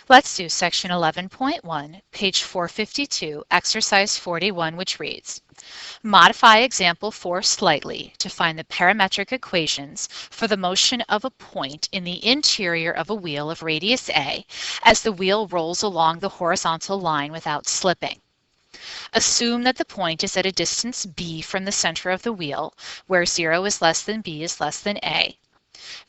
Let's do section 11.1, page 452, exercise 41, which reads, modify example 4 slightly to find the parametric equations for the motion of a point in the interior of a wheel of radius A as the wheel rolls along the horizontal line without slipping. Assume that the point is at a distance b from the center of the wheel, where 0 is less than b is less than a.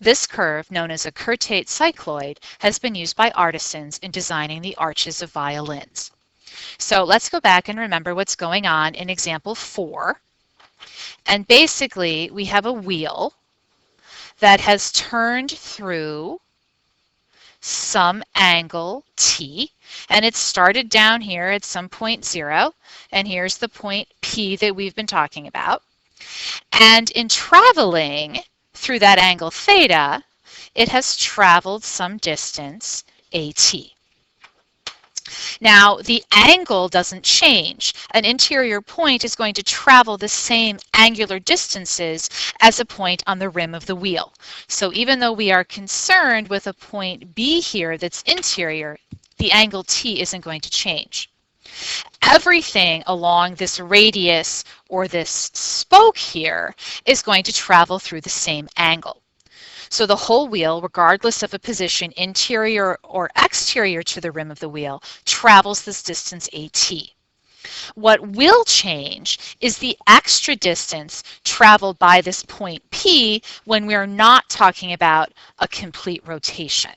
This curve, known as a Curtate cycloid, has been used by artisans in designing the arches of violins. So let's go back and remember what's going on in example 4. And basically, we have a wheel that has turned through some angle t, and it started down here at some point 0, and here's the point P that we've been talking about. And in traveling through that angle theta, it has traveled some distance AT. Now, the angle doesn't change. An interior point is going to travel the same angular distances as a point on the rim of the wheel. So even though we are concerned with a point B here that's interior, the angle T isn't going to change. Everything along this radius or this spoke here is going to travel through the same angle. So the whole wheel, regardless of a position interior or exterior to the rim of the wheel, travels this distance AT. What will change is the extra distance traveled by this point P when we're not talking about a complete rotation.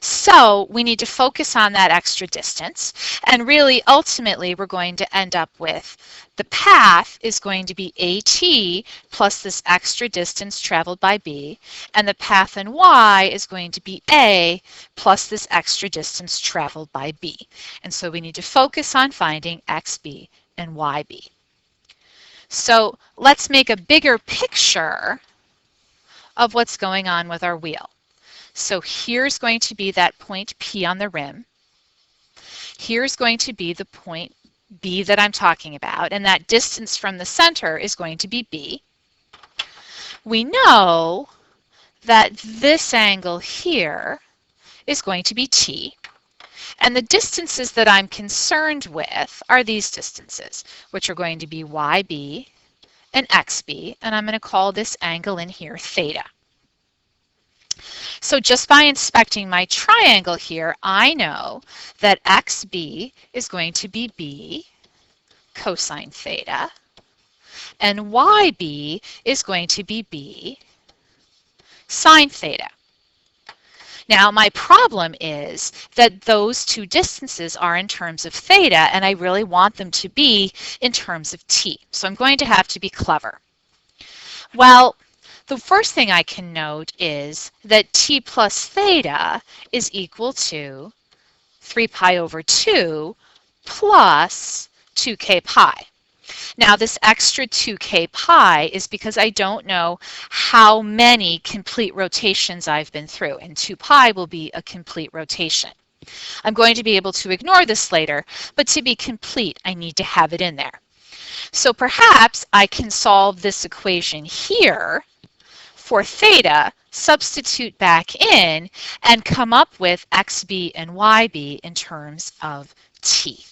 So we need to focus on that extra distance, and really ultimately we're going to end up with the path is going to be AT plus this extra distance traveled by B, and the path in Y is going to be A plus this extra distance traveled by B. And so we need to focus on finding XB and YB. So let's make a bigger picture of what's going on with our wheel. So here's going to be that point P on the rim. Here's going to be the point B that I'm talking about, and that distance from the center is going to be B. We know that this angle here is going to be T, and the distances that I'm concerned with are these distances, which are going to be YB and XB, and I'm going to call this angle in here theta. So just by inspecting my triangle here, I know that XB is going to be B cosine theta, and YB is going to be B sine theta. Now, my problem is that those two distances are in terms of theta, and I really want them to be in terms of t. So I'm going to have to be clever. Well, the first thing I can note is that t plus theta is equal to 3 pi over 2 plus 2k pi. Now this extra 2k pi is because I don't know how many complete rotations I've been through, and 2 pi will be a complete rotation. I'm going to be able to ignore this later, but to be complete, I need to have it in there. So perhaps I can solve this equation here for theta, substitute back in, and come up with XB and YB in terms of t.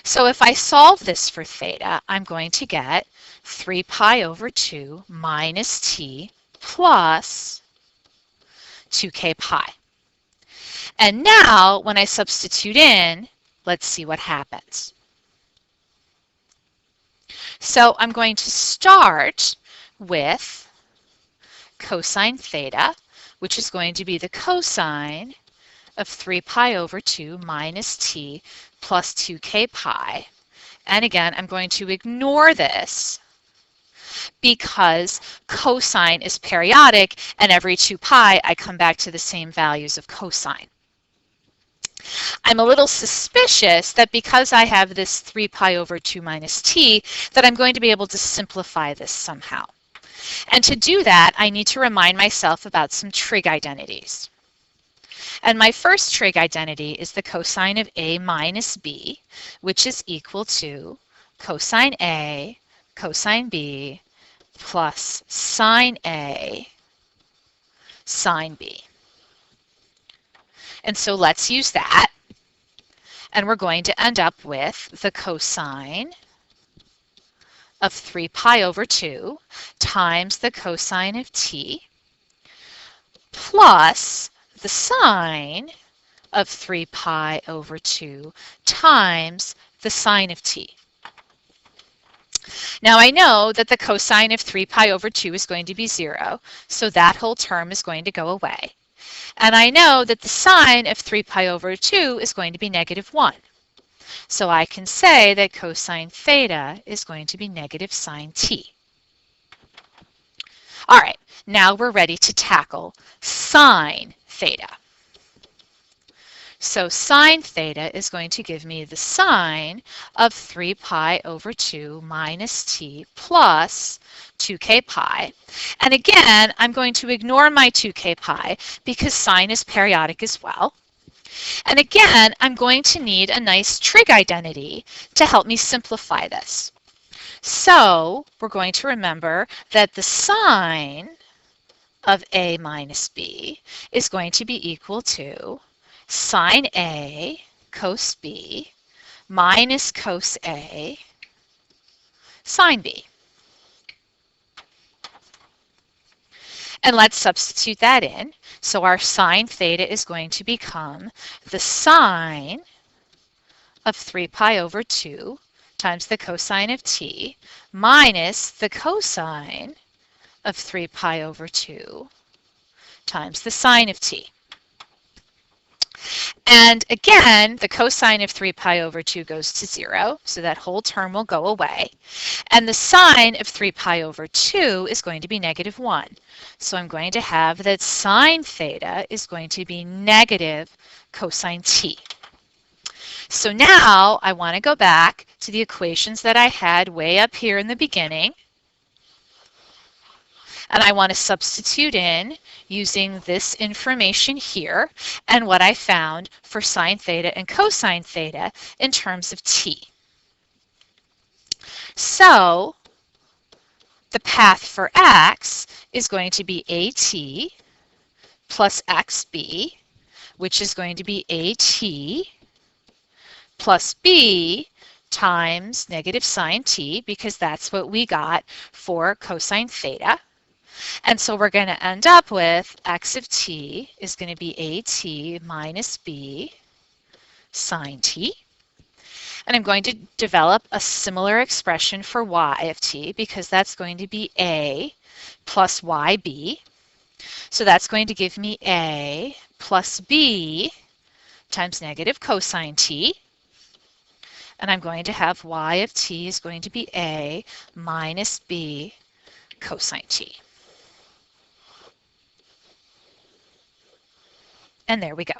So if I solve this for theta, I'm going to get 3 pi over 2 minus t plus 2k pi. And now, when I substitute in, let's see what happens. So I'm going to start with cosine theta, which is going to be the cosine of 3 pi over 2 minus t plus 2k pi. And again, I'm going to ignore this because cosine is periodic, and every 2 pi I come back to the same values of cosine. I'm a little suspicious that because I have this 3 pi over 2 minus t, that I'm going to be able to simplify this somehow. And to do that, I need to remind myself about some trig identities. And my first trig identity is the cosine of A minus B, which is equal to cosine A, cosine B, plus sine A, sine B. And so let's use that. And we're going to end up with the cosine of 3 pi over 2 times the cosine of t plus the sine of 3 pi over 2 times the sine of t. Now I know that the cosine of 3 pi over 2 is going to be 0, so that whole term is going to go away. And I know that the sine of 3 pi over 2 is going to be negative 1. So I can say that cosine theta is going to be negative sine t. All right, now we're ready to tackle sine theta. So sine theta is going to give me the sine of 3 pi over 2 minus t plus 2k pi. And again, I'm going to ignore my 2k pi because sine is periodic as well. And again, I'm going to need a nice trig identity to help me simplify this. So we're going to remember that the sine of a minus b is going to be equal to sine A cos B minus cos A sine B. And let's substitute that in. So our sine theta is going to become the sine of 3 pi over 2 times the cosine of t minus the cosine of 3 pi over 2 times the sine of t. And again, the cosine of 3 pi over 2 goes to 0, so that whole term will go away. And the sine of 3 pi over 2 is going to be negative 1. So I'm going to have that sine theta is going to be negative cosine t. So now I want to go back to the equations that I had way up here in the beginning. And I want to substitute in using this information here and what I found for sine theta and cosine theta in terms of t. So the path for x is going to be at plus xb, which is going to be at plus b times negative sine t, because that's what we got for cosine theta. And so we're going to end up with x of t is going to be at minus b sine t. And I'm going to develop a similar expression for y of t because that's going to be a plus yb. So that's going to give me a plus b times negative cosine t. And I'm going to have y of t is going to be a minus b cosine t. And there we go.